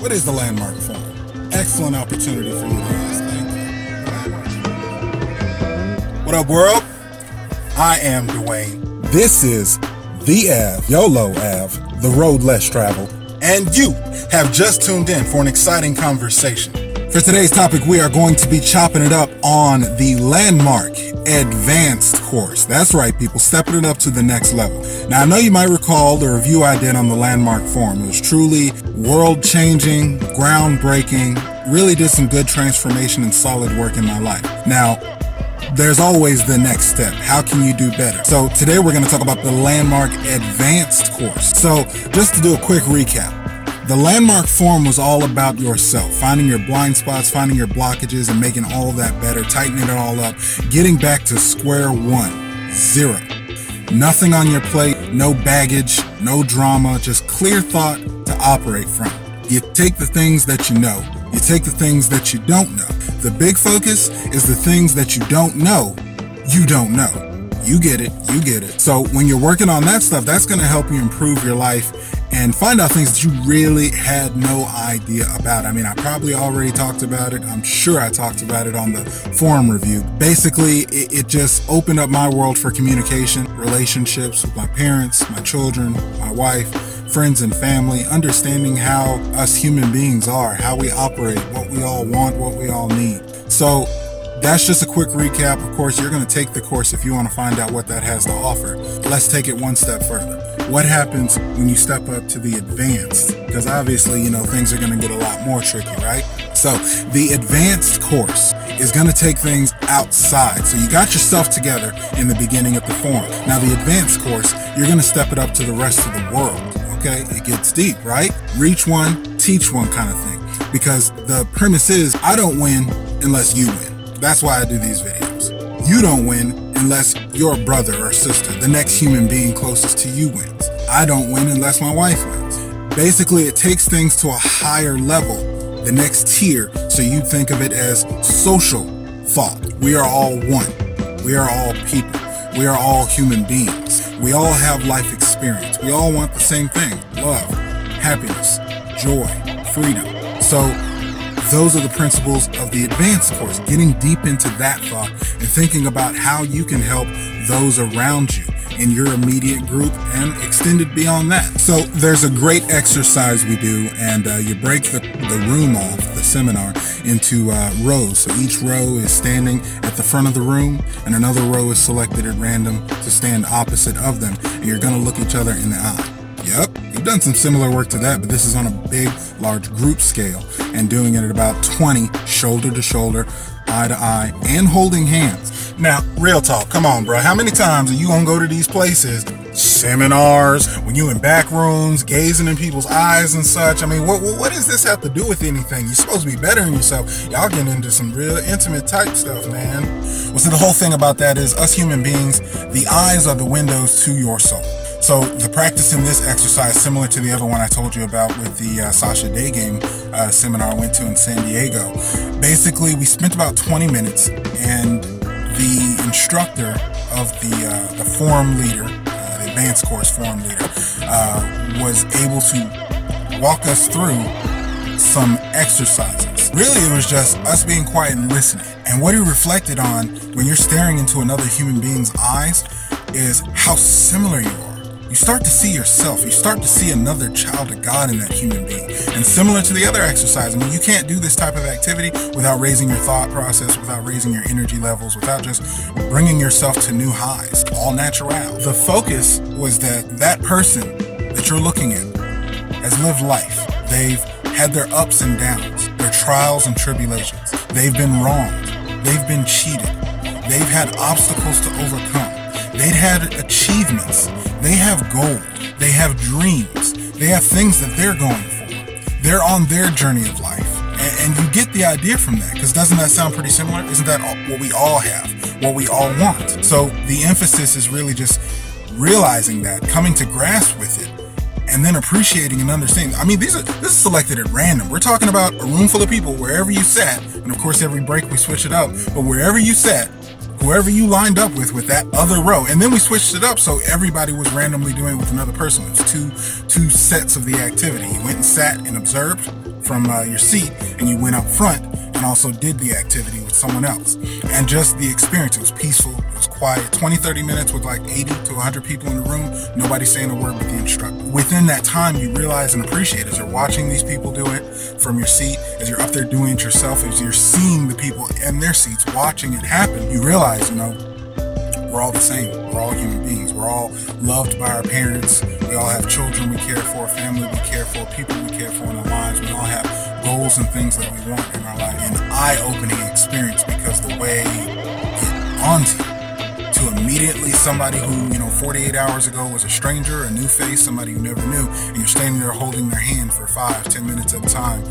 What is the landmark form? Excellent opportunity for you to ask. Thank you. What up, world? I am Dwayne. This is the YOLO the road less traveled, and you have just tuned in for an exciting conversation. For today's topic, we are going to be chopping it up on the Landmark Advanced course. That's right, people, stepping it up to the next level. Now, I know you might recall the review I did on the Landmark Forum. It was truly world-changing, groundbreaking, really did some good transformation and solid work in my life. Now, there's always the next step. How can you do better? So today we're going to talk about the Landmark Advanced course. So just to do a quick recap, the Landmark Forum was all about yourself, finding your blind spots, finding your blockages, and making all of that better, tightening it all up, getting back to square one, zero. Nothing on your plate, no baggage, no drama, just clear thought to operate from. You take the things that you know, you take the things that you don't know. The big focus is the things that you don't know, you don't know. You get it, you get it. So when you're working on that stuff, that's going to help you improve your life and find out things that you really had no idea about. I mean, I probably already talked about it. I'm sure I talked about it on the forum review. Basically, it just opened up my world for communication, relationships with my parents, my children, my wife, friends and family, understanding how us human beings are, how we operate, what we all want, what we all need. So that's just a quick recap. Of course, you're going to take the course if you want to find out what that has to offer. Let's take it one step further. What happens when you step up to the advanced? Because obviously, things are going to get a lot more tricky, right? So the advanced course is going to take things outside. So you got yourself together in the beginning of the forum. Now the advanced course, you're going to step it up to the rest of the world. Okay, it gets deep, right? Reach one, teach one kind of thing. Because the premise is, I don't win unless you win. That's why I do these videos. You don't win unless your brother or sister, the next human being closest to you, wins. I don't win unless my wife wins. Basically, it takes things to a higher level, the next tier, so you think of it as social thought. We are all one. We are all people. We are all human beings. We all have life experience. We all want the same thing: love, happiness, joy, freedom. So those are the principles of the advanced course, getting deep into that thought and thinking about how you can help those around you in your immediate group and extended beyond that. So there's a great exercise we do, and you break the room off, the seminar, into rows. So each row is standing at the front of the room, and another row is selected at random to stand opposite of them, and you're going to look each other in the eye. Yep, we've done some similar work to that, but this is on a big, large group scale and doing it at about 20, shoulder to shoulder, eye to eye, and holding hands. Now, real talk, come on, bro. How many times are you gonna go to these places, seminars, when you in back rooms, gazing in people's eyes and such? I mean, what does this have to do with anything? You're supposed to be bettering yourself. Y'all getting into some real intimate type stuff, man. Well, see, the whole thing about that is us human beings, the eyes are the windows to your soul. So the practice in this exercise, similar to the other one I told you about with the Sasha Day Game seminar I went to in San Diego. Basically, we spent about 20 minutes, and the instructor of the forum leader, the advanced course forum leader, was able to walk us through some exercises. Really, it was just us being quiet and listening. And what he reflected on when you're staring into another human being's eyes is how similar you are. You start to see yourself. You start to see another child of God in that human being. And similar to the other exercise, I mean, you can't do this type of activity without raising your thought process, without raising your energy levels, without just bringing yourself to new highs, all natural. The focus was that person that you're looking at has lived life. They've had their ups and downs, their trials and tribulations. They've been wronged. They've been cheated. They've had obstacles to overcome. They've had achievements. They have goals. They have dreams. They have things that they're going for. They're on their journey of life. And you get the idea from that, because doesn't that sound pretty similar? Isn't that what we all have, what we all want? So the emphasis is really just realizing that, coming to grasp with it, and then appreciating and understanding. I mean, this is selected at random. We're talking about a room full of people, wherever you sat, and of course every break we switch it up, but wherever you sat, whoever you lined up with that other row, and then we switched it up so everybody was randomly doing it with another person. It was two sets of the activity. You went and sat and observed from your seat and you went up front and also did the activity with someone else. And just the experience, it was peaceful, it was quiet. 20-30 minutes with like 80 to 100 people in the room, nobody saying a word but the instructor. Within that time, you realize and appreciate as you're watching these people do it from your seat, as you're up there doing it yourself, as you're seeing the people in their seats watching it happen, you realize, we're all the same. We're all human beings. We're all loved by our parents. We all have children we care for, family we care for, people we care for in our lives. We all have goals and things that we want in our life. An eye-opening experience because the way it dawns you to immediately somebody who, 48 hours ago was a stranger, a new face, somebody you never knew, and you're standing there holding their hand for 5-10 minutes at a time,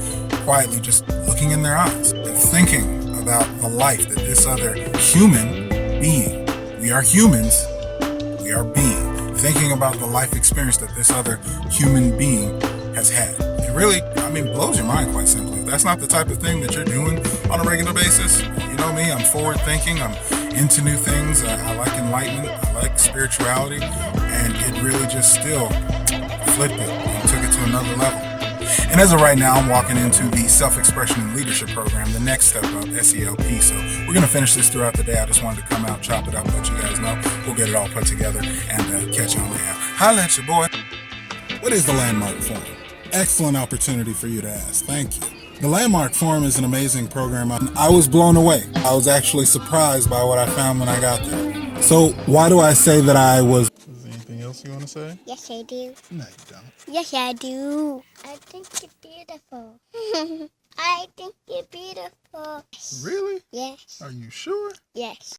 quietly just looking in their eyes and thinking about the life that this other human being, we are humans, we are being, thinking about the life experience that this other human being has had. It really, blows your mind, quite simply. If that's not the type of thing that you're doing on a regular basis, you know me, I'm forward thinking, I'm into new things, I like enlightenment, I like spirituality, and it really just still flipped it and took it to another level. And as of right now, I'm walking into the Self-Expression and Leadership Program, the next step up, SELP. So we're going to finish this throughout the day. I just wanted to come out, chop it up, let you guys know. We'll get it all put together and catch you on the app. Holla at your boy. What is the Landmark Forum? Excellent opportunity for you to ask. Thank you. The Landmark Forum is an amazing program. I was blown away. I was actually surprised by what I found when I got there. So why do I say that I was... Is there anything else you want to say? Yes, I do. No, you don't. Yes, I do. I think you're beautiful. I think you're beautiful. Really? Yes. Are you sure? Yes.